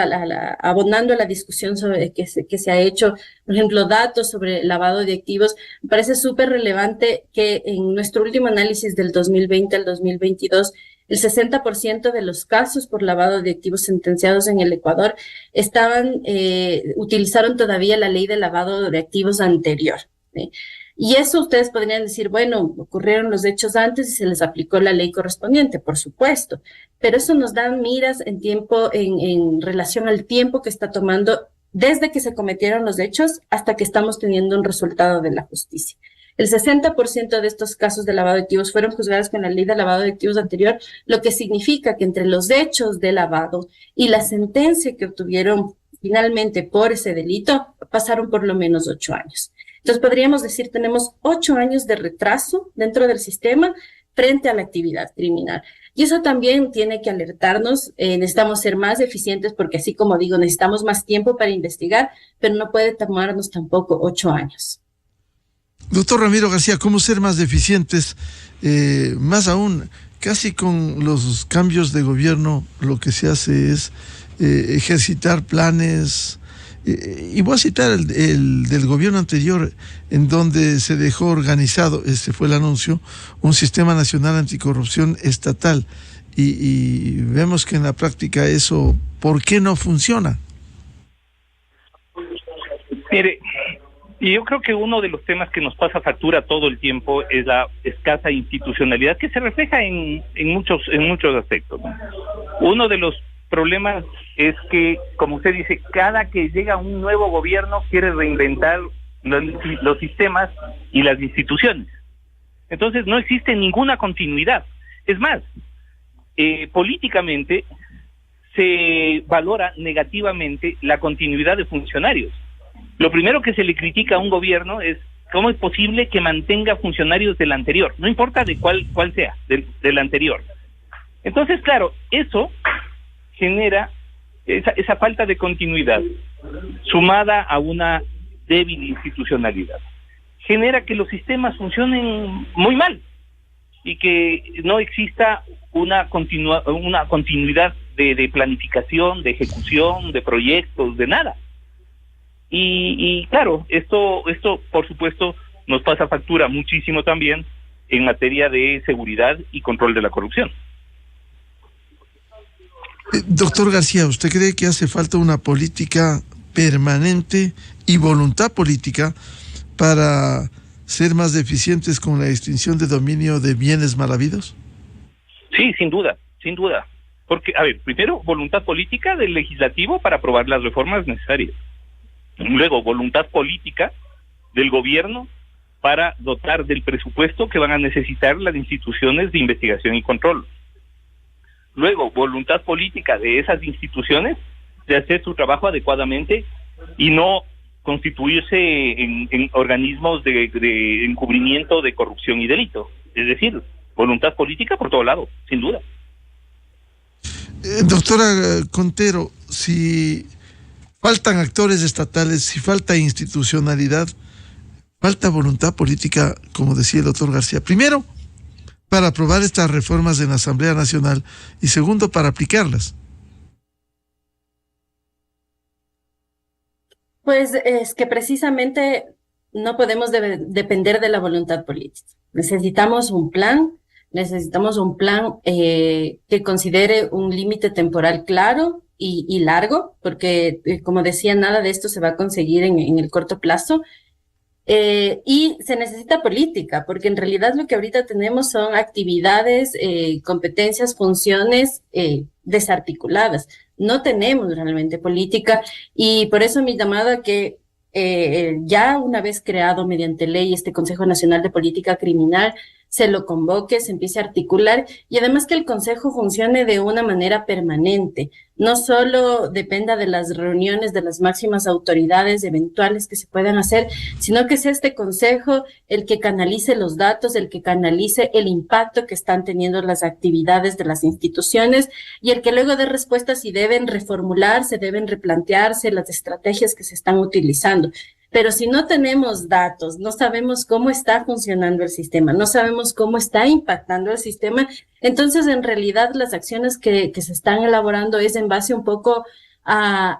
abonando a la discusión sobre que se ha hecho, por ejemplo, datos sobre lavado de activos, me parece súper relevante que en nuestro último análisis del 2020 al 2022, el 60% de los casos por lavado de activos sentenciados en el Ecuador utilizaron todavía la ley de lavado de activos anterior, ¿sí? Y eso ustedes podrían decir, bueno, ocurrieron los hechos antes y se les aplicó la ley correspondiente, por supuesto, pero eso nos da miras en tiempo, en relación al tiempo que está tomando desde que se cometieron los hechos hasta que estamos teniendo un resultado de la justicia. El 60% de estos casos de lavado de activos fueron juzgados con la ley de lavado de activos anterior, lo que significa que entre los hechos de lavado y la sentencia que obtuvieron finalmente por ese delito, pasaron por lo menos 8 años. Entonces podríamos decir, tenemos 8 años de retraso dentro del sistema frente a la actividad criminal. Y eso también tiene que alertarnos, necesitamos ser más eficientes porque así como digo, necesitamos más tiempo para investigar, pero no puede tomarnos tampoco 8 años. Doctor Ramiro García, ¿cómo ser más eficientes? Más aún, casi con los cambios de gobierno, lo que se hace es ejercitar planes. Y voy a citar el del gobierno anterior, en donde se dejó organizado, este fue el anuncio, un sistema nacional anticorrupción estatal. Y vemos que en la práctica eso, ¿por qué no funciona? Mire, y yo creo que uno de los temas que nos pasa factura todo el tiempo es la escasa institucionalidad que se refleja en muchos aspectos, ¿no? Uno de los problemas es que, como usted dice, cada que llega un nuevo gobierno quiere reinventar los sistemas y las instituciones. Entonces no existe ninguna continuidad. Es más, políticamente se valora negativamente la continuidad de funcionarios. Lo primero que se le critica a un gobierno es cómo es posible que mantenga funcionarios del anterior, no importa de cuál sea, del anterior. Entonces, claro, eso genera esa falta de continuidad, sumada a una débil institucionalidad, genera que los sistemas funcionen muy mal y que no exista una continuidad de planificación, de ejecución, de proyectos, de nada. Y claro, esto por supuesto nos pasa factura muchísimo también en materia de seguridad y control de la corrupción. Doctor García, ¿usted cree que hace falta una política permanente y voluntad política para ser más eficientes con la extinción de dominio de bienes mal habidos? Sí, sin duda. Porque, a ver, primero, voluntad política del legislativo para aprobar las reformas necesarias. Luego, voluntad política del gobierno para dotar del presupuesto que van a necesitar las instituciones de investigación y control. Luego, voluntad política de esas instituciones de hacer su trabajo adecuadamente y no constituirse en organismos de encubrimiento de corrupción y delito. Es decir, voluntad política por todo lado, sin duda. Doctora Contero, si faltan actores estatales, si falta institucionalidad, falta voluntad política, como decía el doctor García. Primero, para aprobar estas reformas en la Asamblea Nacional y segundo, para aplicarlas. Pues es que precisamente no podemos depender de la voluntad política. Necesitamos un plan que considere un límite temporal claro y largo, porque como decía, nada de esto se va a conseguir en el corto plazo. Y se necesita política, porque en realidad lo que ahorita tenemos son actividades, competencias, funciones desarticuladas. No tenemos realmente política y por eso mi llamado a que ya una vez creado mediante ley este Consejo Nacional de Política Criminal, se lo convoque, se empiece a articular y además que el Consejo funcione de una manera permanente, no solo dependa de las reuniones de las máximas autoridades eventuales que se puedan hacer, sino que sea este Consejo el que canalice los datos, el que canalice el impacto que están teniendo las actividades de las instituciones y el que luego dé respuestas si deben reformularse, deben replantearse las estrategias que se están utilizando. Pero si no tenemos datos, no sabemos cómo está funcionando el sistema, no sabemos cómo está impactando el sistema, entonces en realidad las acciones que se están elaborando es en base un poco a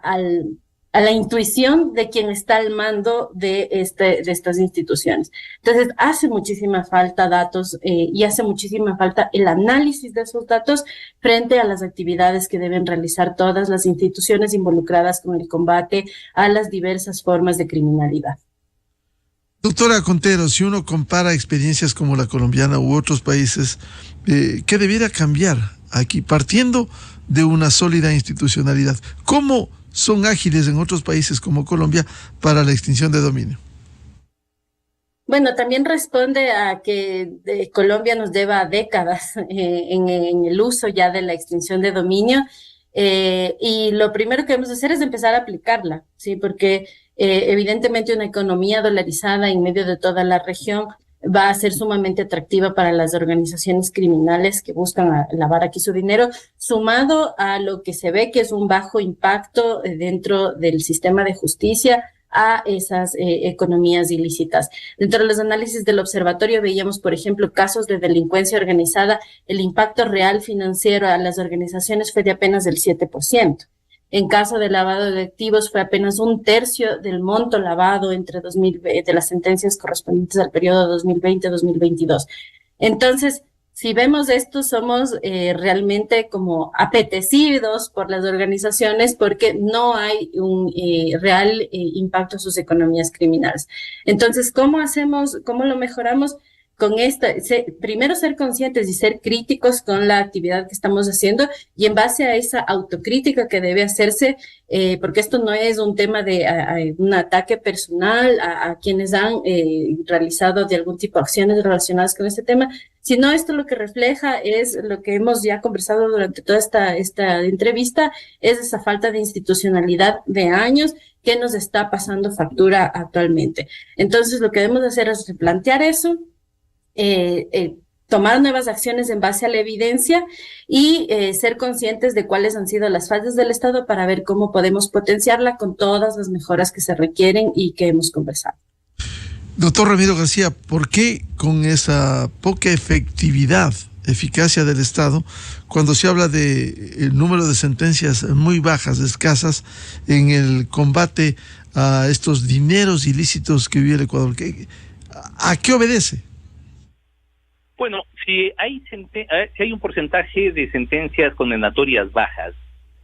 la intuición de quien está al mando de estas instituciones. Entonces hace muchísima falta datos y hace muchísima falta el análisis de esos datos frente a las actividades que deben realizar todas las instituciones involucradas con el combate a las diversas formas de criminalidad. Doctora Contero, si uno compara experiencias como la colombiana u otros países, ¿qué debiera cambiar aquí, partiendo de una sólida institucionalidad? ¿Cómo son ágiles en otros países como Colombia para la extinción de dominio? Bueno, también responde a que Colombia nos lleva décadas en el uso ya de la extinción de dominio y lo primero que debemos hacer es empezar a aplicarla, ¿sí? Porque evidentemente una economía dolarizada en medio de toda la región va a ser sumamente atractiva para las organizaciones criminales que buscan lavar aquí su dinero, sumado a lo que se ve que es un bajo impacto dentro del sistema de justicia, a esas economías ilícitas. Dentro de los análisis del observatorio veíamos, por ejemplo, casos de delincuencia organizada, el impacto real financiero a las organizaciones fue de apenas del 7%. En caso de lavado de activos fue apenas 1/3 del monto lavado de las sentencias correspondientes al periodo 2020-2022. Entonces, si vemos esto, somos realmente como apetecidos por las organizaciones porque no hay un real impacto a sus economías criminales. Entonces, ¿cómo lo mejoramos? Con primero ser conscientes y ser críticos con la actividad que estamos haciendo y en base a esa autocrítica que debe hacerse, porque esto no es un tema de un ataque personal a quienes han realizado de algún tipo de acciones relacionadas con este tema, sino esto lo que refleja es lo que hemos ya conversado durante toda esta entrevista, es esa falta de institucionalidad de años que nos está pasando factura actualmente. Entonces, lo que debemos hacer es replantear eso, tomar nuevas acciones en base a la evidencia y ser conscientes de cuáles han sido las fallas del Estado para ver cómo podemos potenciarla con todas las mejoras que se requieren y que hemos conversado. Doctor Ramiro García, ¿por qué con esa poca eficacia del Estado, cuando se habla de el número de sentencias muy bajas, escasas, en el combate a estos dineros ilícitos que vive el Ecuador? ¿A qué obedece? Bueno, si hay un porcentaje de sentencias condenatorias bajas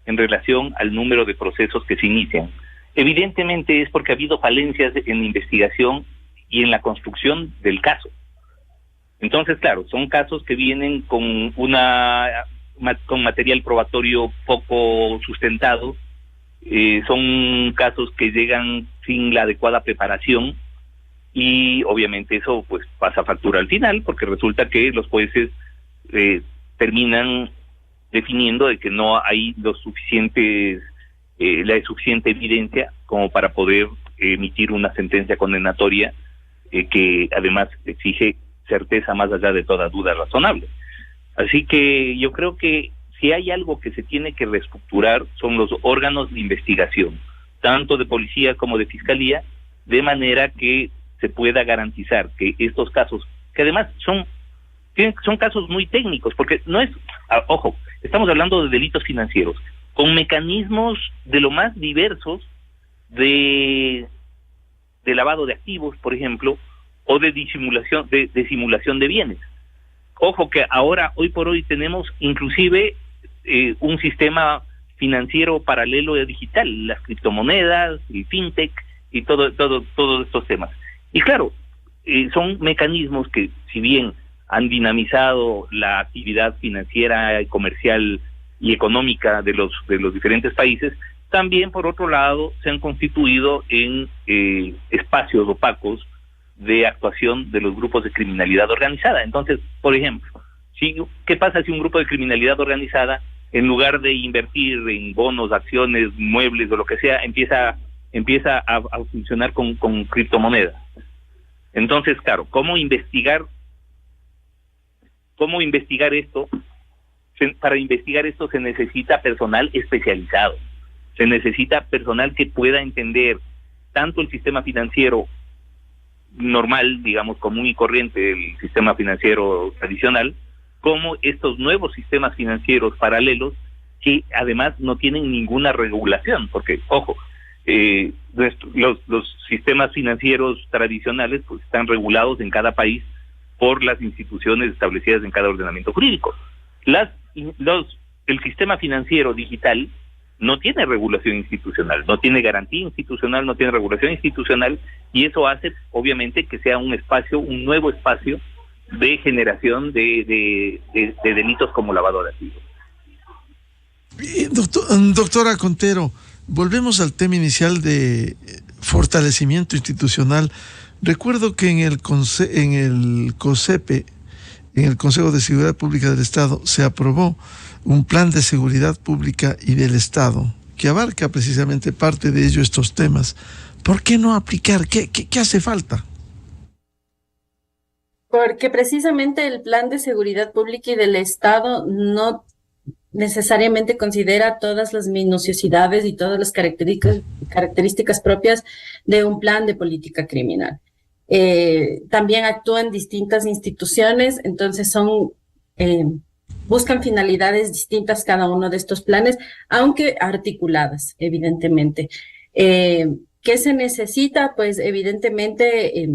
en relación al número de procesos que se inician, evidentemente es porque ha habido falencias en la investigación y en la construcción del caso. Entonces, claro, son casos que vienen con material probatorio poco sustentado, son casos que llegan sin la adecuada preparación, y obviamente eso pues pasa factura al final, porque resulta que los jueces terminan definiendo de que no hay la suficiente evidencia como para poder emitir una sentencia condenatoria que además exige certeza más allá de toda duda razonable. Así que yo creo que si hay algo que se tiene que reestructurar son los órganos de investigación, tanto de policía como de fiscalía, de manera que se pueda garantizar que estos casos, que además son casos muy técnicos, porque no es, ojo, estamos hablando de delitos financieros, con mecanismos de lo más diversos de lavado de activos, por ejemplo, o de simulación de bienes. Ojo que ahora, hoy por hoy, tenemos inclusive un sistema financiero paralelo y digital, las criptomonedas, el fintech y todos estos temas. Y claro, son mecanismos que, si bien han dinamizado la actividad financiera, comercial y económica de los diferentes países, también, por otro lado, se han constituido en espacios opacos de actuación de los grupos de criminalidad organizada. Entonces, por ejemplo, ¿qué pasa si un grupo de criminalidad organizada, en lugar de invertir en bonos, acciones, muebles o lo que sea, empieza a funcionar con criptomonedas? Entonces, claro, ¿cómo investigar esto? Para investigar esto se necesita personal especializado, se necesita personal que pueda entender tanto el sistema financiero normal, digamos, común y corriente, el sistema financiero tradicional, como estos nuevos sistemas financieros paralelos que además no tienen ninguna regulación, porque, ojo, los sistemas financieros tradicionales pues están regulados en cada país por las instituciones establecidas en cada ordenamiento jurídico. El sistema financiero digital no tiene regulación institucional, no tiene garantía institucional, no tiene regulación institucional, y eso hace obviamente que sea un nuevo espacio de generación de delitos como lavado de activos. Doctora Contero, volvemos al tema inicial de fortalecimiento institucional. Recuerdo que en el COSEPE, en el Consejo de Seguridad Pública del Estado, se aprobó un plan de seguridad pública y del Estado que abarca precisamente parte de ello, estos temas. ¿Por qué no aplicar? ¿Qué hace falta? Porque precisamente el plan de seguridad pública y del Estado no necesariamente considera todas las minuciosidades y todas las características propias de un plan de política criminal. También actúan distintas instituciones, entonces buscan finalidades distintas cada uno de estos planes, aunque articuladas, evidentemente. ¿Qué se necesita? Pues evidentemente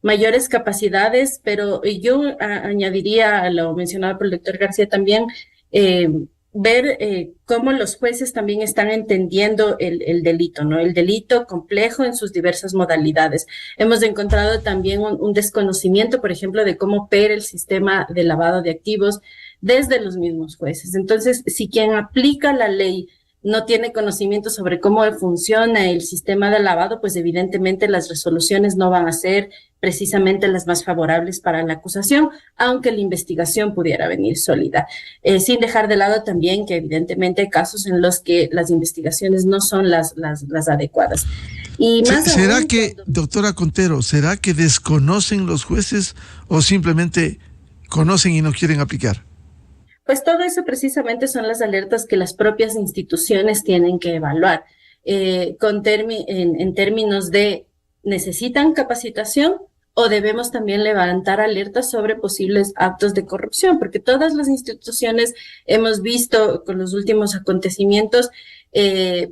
mayores capacidades, pero yo añadiría, lo mencionaba por el doctor García también, ver cómo los jueces también están entendiendo el delito, ¿no? El delito complejo en sus diversas modalidades. Hemos encontrado también un desconocimiento, por ejemplo, de cómo opera el sistema de lavado de activos desde los mismos jueces. Entonces, si quien aplica la ley no tiene conocimiento sobre cómo funciona el sistema de lavado, pues evidentemente las resoluciones no van a ser precisamente las más favorables para la acusación, aunque la investigación pudiera venir sólida. Sin dejar de lado también que evidentemente hay casos en los que las investigaciones no son las adecuadas. Y más ¿Será aún, que, doctora Contero, será que desconocen los jueces o simplemente conocen y no quieren aplicar? Pues todo eso precisamente son las alertas que las propias instituciones tienen que evaluar en términos de ¿necesitan capacitación o debemos también levantar alertas sobre posibles actos de corrupción? Porque todas las instituciones hemos visto con los últimos acontecimientos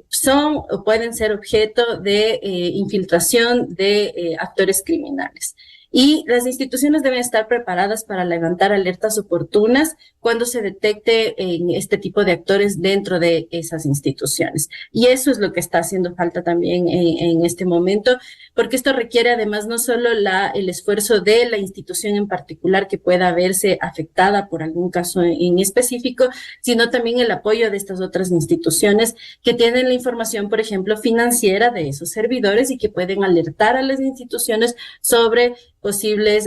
son o pueden ser objeto de infiltración de actores criminales. Y las instituciones deben estar preparadas para levantar alertas oportunas cuando se detecte este tipo de actores dentro de esas instituciones. Y eso es lo que está haciendo falta también en este momento, porque esto requiere además no solo el esfuerzo de la institución en particular que pueda verse afectada por algún caso en específico, sino también el apoyo de estas otras instituciones que tienen la información, por ejemplo, financiera de esos servidores y que pueden alertar a las instituciones sobre posibles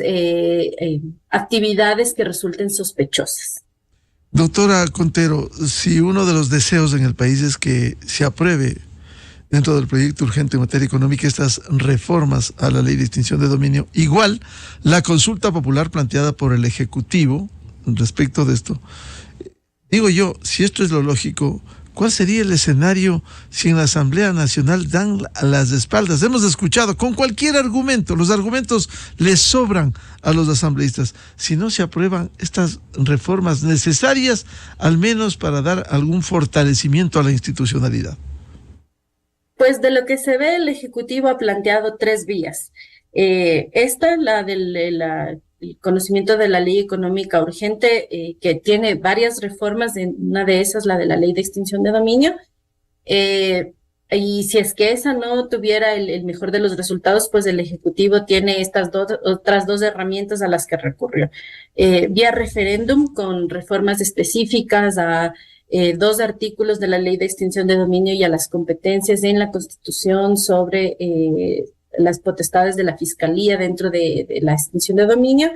actividades que resulten sospechosas. Doctora Contero, si uno de los deseos en el país es que se apruebe dentro del proyecto urgente en materia económica estas reformas a la ley de extinción de dominio, igual la consulta popular planteada por el Ejecutivo respecto de esto, digo yo, si esto es lo lógico, ¿cuál sería el escenario si en la Asamblea Nacional dan las espaldas? Hemos escuchado con cualquier argumento, los argumentos les sobran a los asambleístas. Si no se aprueban estas reformas necesarias, al menos para dar algún fortalecimiento a la institucionalidad. Pues de lo que se ve, el Ejecutivo ha planteado 3 vías. Esta, la del el conocimiento de la ley económica urgente, que tiene varias reformas, una de esas, la de la ley de extinción de dominio, y si es que esa no tuviera el mejor de los resultados, pues el Ejecutivo tiene estas otras 2 herramientas a las que recurrió. Vía referéndum con reformas específicas a 2 artículos de la ley de extinción de dominio y a las competencias en la Constitución sobre las potestades de la Fiscalía dentro de la extinción de dominio,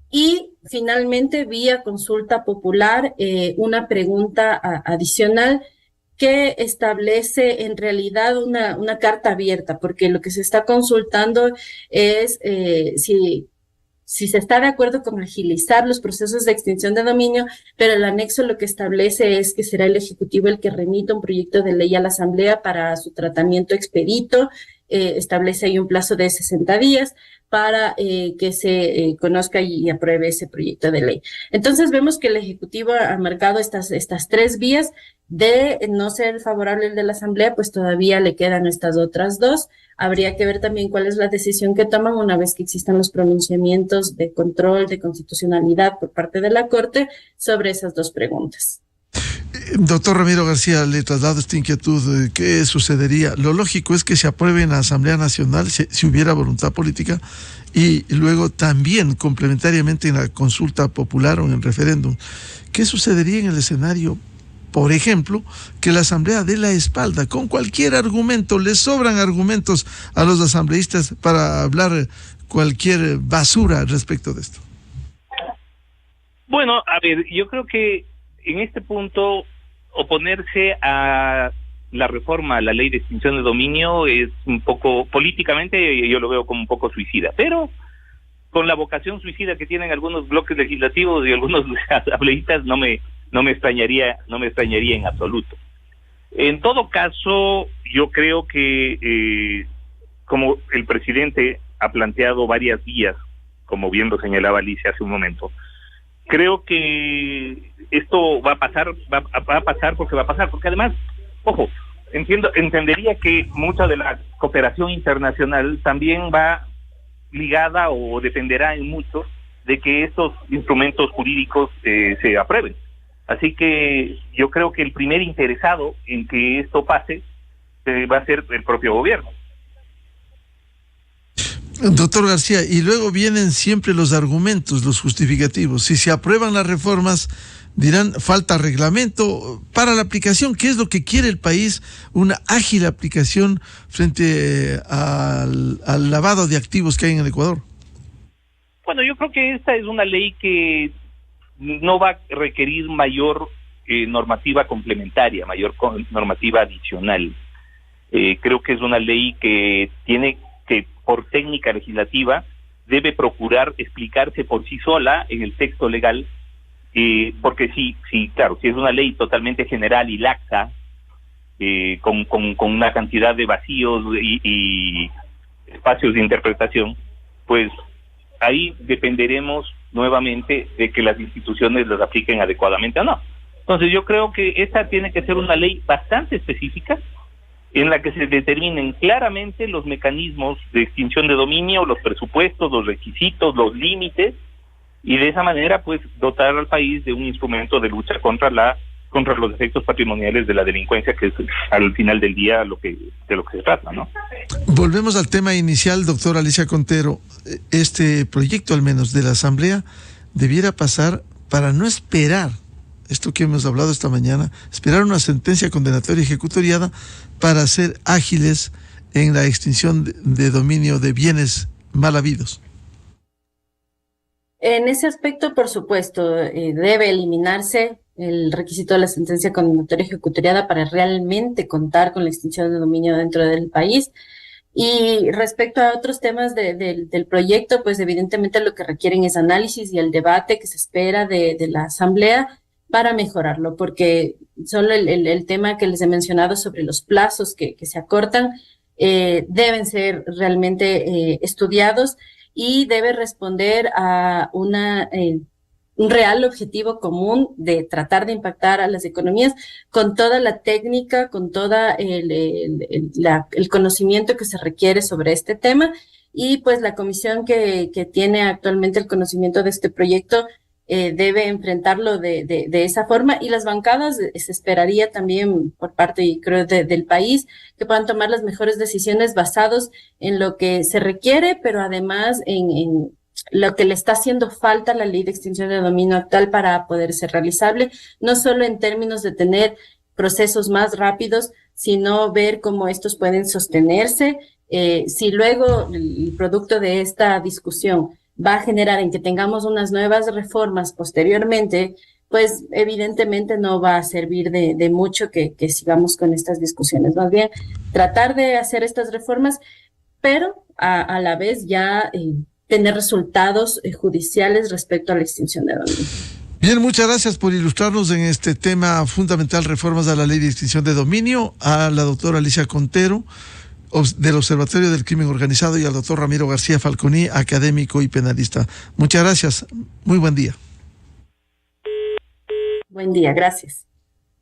y finalmente vía consulta popular una pregunta adicional que establece en realidad una carta abierta, porque lo que se está consultando es si se está de acuerdo con agilizar los procesos de extinción de dominio, pero el anexo lo que establece es que será el Ejecutivo el que remita un proyecto de ley a la Asamblea para su tratamiento expedito. Establece ahí un plazo de 60 días para que se conozca y apruebe ese proyecto de ley. Entonces vemos que el Ejecutivo ha marcado estas 3 vías. De no ser favorable el de la Asamblea, pues todavía le quedan estas otras 2. Habría que ver también cuál es la decisión que toman una vez que existan los pronunciamientos de control de constitucionalidad por parte de la Corte sobre esas 2 preguntas. Doctor Ramiro García, le traslado esta inquietud. ¿Qué sucedería? Lo lógico es que se apruebe en la Asamblea Nacional si hubiera voluntad política, y luego también complementariamente en la consulta popular o en el referéndum. ¿Qué sucedería en el escenario, por ejemplo, que la Asamblea dé la espalda con cualquier argumento? Les sobran argumentos a los asambleístas para hablar cualquier basura respecto de esto. Bueno, a ver, yo creo que en este punto oponerse a la reforma a la ley de extinción de dominio es un poco, políticamente yo lo veo como un poco suicida, pero con la vocación suicida que tienen algunos bloques legislativos y algunos asambleístas no me no me extrañaría en absoluto. En todo caso, yo creo que como el presidente ha planteado varias vías, como bien lo señalaba Alicia hace un momento, creo que esto va a pasar porque va a pasar, porque además, ojo, entendería que mucha de la cooperación internacional también va ligada o dependerá en mucho de que estos instrumentos jurídicos se aprueben. Así que yo creo que el primer interesado en que esto pase va a ser el propio gobierno. Doctor García, y luego vienen siempre los argumentos, los justificativos. Si se aprueban las reformas, dirán falta reglamento para la aplicación. ¿Qué es lo que quiere el país? Una ágil aplicación frente al lavado de activos que hay en el Ecuador. Bueno, yo creo que esta es una ley que no va a requerir mayor normativa complementaria, mayor normativa adicional. Creo que es una ley que tiene que, por técnica legislativa, debe procurar explicarse por sí sola en el texto legal, porque sí, claro, si es una ley totalmente general y laxa, con una cantidad de vacíos y espacios de interpretación, pues ahí dependeremos nuevamente de que las instituciones las apliquen adecuadamente o no. Entonces yo creo que esta tiene que ser una ley bastante específica, en la que se determinen claramente los mecanismos de extinción de dominio, los presupuestos, los requisitos, los límites, y de esa manera pues dotar al país de un instrumento de lucha contra los efectos patrimoniales de la delincuencia, que es al final del día de lo que se trata, ¿no? Volvemos al tema inicial, doctora Alicia Contero. Este proyecto, al menos de la Asamblea, debiera pasar para no esperar esto que hemos hablado esta mañana, esperar una sentencia condenatoria ejecutoriada para ser ágiles en la extinción de dominio de bienes mal habidos. En ese aspecto, por supuesto, debe eliminarse el requisito de la sentencia condenatoria ejecutoriada para realmente contar con la extinción de dominio dentro del país. Y respecto a otros temas del proyecto, pues evidentemente lo que requieren es análisis y el debate que se espera de la Asamblea para mejorarlo, porque solo el tema que les he mencionado sobre los plazos que se acortan deben ser realmente estudiados y debe responder a un real objetivo común de tratar de impactar a las economías con toda la técnica, con toda el conocimiento que se requiere sobre este tema. Y pues la comisión que tiene actualmente el conocimiento de este proyecto debe enfrentarlo de esa forma, y las bancadas se esperaría también por parte, y creo, del país, que puedan tomar las mejores decisiones basados en lo que se requiere, pero además en lo que le está haciendo falta a la ley de extinción de dominio actual para poder ser realizable, no solo en términos de tener procesos más rápidos, sino ver cómo estos pueden sostenerse. Si luego el producto de esta discusión va a generar en que tengamos unas nuevas reformas posteriormente, pues evidentemente no va a servir de mucho que sigamos con estas discusiones. Más bien, tratar de hacer estas reformas, pero a la vez ya tener resultados judiciales respecto a la extinción de dominio. Bien, muchas gracias por ilustrarnos en este tema fundamental, reformas a la ley de extinción de dominio, a la doctora Alicia Contero, del Observatorio del Crimen Organizado, y al doctor Ramiro García Falconi, académico y penalista. Muchas gracias. Muy buen día. Buen día, gracias.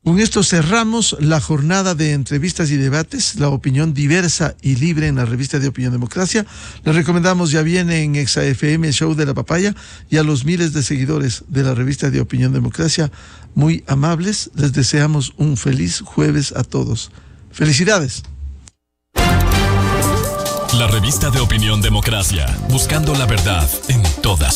Con esto cerramos la jornada de entrevistas y debates, la opinión diversa y libre en la revista de Opinión Democracia. Les recomendamos, ya viene en ExaFM, Show de la Papaya, y a los miles de seguidores de la revista de Opinión Democracia, muy amables, les deseamos un feliz jueves a todos. ¡Felicidades! La revista de Opinión Democracia, buscando la verdad en todas